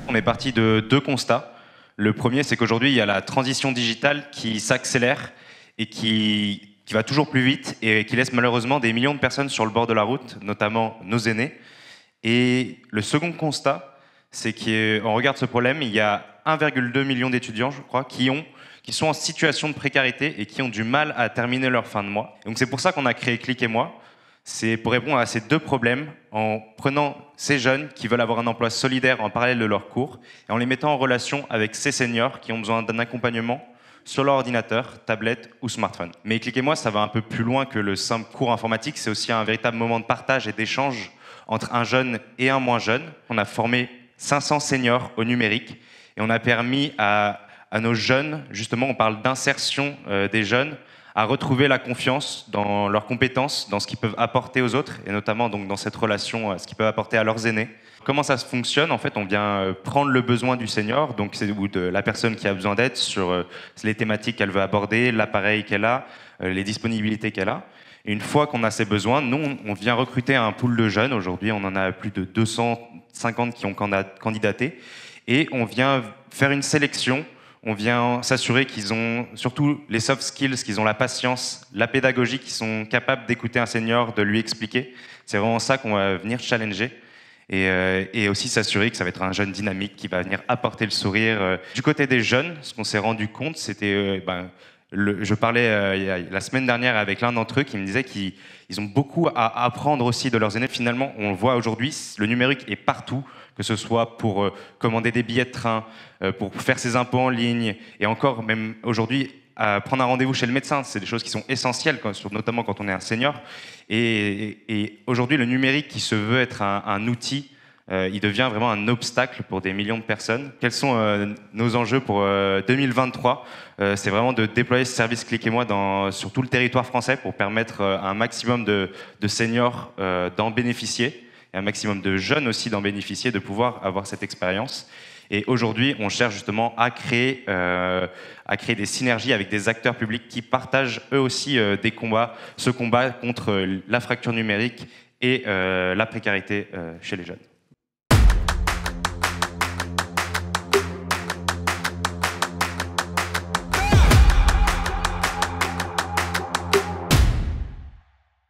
On est parti de deux constats. Le premier, c'est qu'aujourd'hui, il y a la transition digitale qui s'accélère et qui va toujours plus vite et qui laisse malheureusement des millions de personnes sur le bord de la route, notamment nos aînés. Et le second constat, c'est qu'on regarde ce problème, il y a 1,2 million d'étudiants, je crois, qui sont en situation de précarité et qui ont du mal à terminer leur fin de mois. Donc c'est pour ça qu'on a créé Click et moi. C'est pour répondre à ces deux problèmes en prenant ces jeunes qui veulent avoir un emploi solidaire en parallèle de leurs cours et en les mettant en relation avec ces seniors qui ont besoin d'un accompagnement sur leur ordinateur, tablette ou smartphone. Mais Click et moi, ça va un peu plus loin que le simple cours informatique. C'est aussi un véritable moment de partage et d'échange entre un jeune et un moins jeune. On a formé 500 seniors au numérique et on a permis à nos jeunes, justement, on parle d'insertion des jeunes, à retrouver la confiance dans leurs compétences, dans ce qu'ils peuvent apporter aux autres, et notamment donc, dans cette relation, ce qu'ils peuvent apporter à leurs aînés. Comment ça se fonctionne? En fait, on vient prendre le besoin du senior, donc c'est ou de la personne qui a besoin d'aide sur les thématiques qu'elle veut aborder, l'appareil qu'elle a, les disponibilités qu'elle a. Et une fois qu'on a ces besoins, nous, on vient recruter un pool de jeunes. Aujourd'hui, on en a plus de 250 qui ont candidaté. Et on vient faire une sélection. On vient s'assurer qu'ils ont surtout les soft skills, qu'ils ont la patience, la pédagogie, qu'ils sont capables d'écouter un senior, de lui expliquer. C'est vraiment ça qu'on va venir challenger. Et aussi s'assurer que ça va être un jeune dynamique qui va venir apporter le sourire. Du côté des jeunes, ce qu'on s'est rendu compte, c'était... je parlais la semaine dernière avec l'un d'entre eux qui me disait qu'ils ont beaucoup à apprendre aussi de leurs aînés. Finalement, on le voit aujourd'hui, le numérique est partout, que ce soit pour commander des billets de train, pour faire ses impôts en ligne, et encore même aujourd'hui, prendre un rendez-vous chez le médecin. C'est des choses qui sont essentielles, notamment quand on est un senior. Et aujourd'hui, le numérique qui se veut être un outil, il devient vraiment un obstacle pour des millions de personnes. Quels sont nos enjeux pour 2023 ? C'est vraiment de déployer ce service Click et moi sur tout le territoire français pour permettre à un maximum de seniors d'en bénéficier, et un maximum de jeunes aussi d'en bénéficier, de pouvoir avoir cette expérience. Et aujourd'hui, on cherche justement à créer des synergies avec des acteurs publics qui partagent eux aussi ce combat contre la fracture numérique et la précarité chez les jeunes.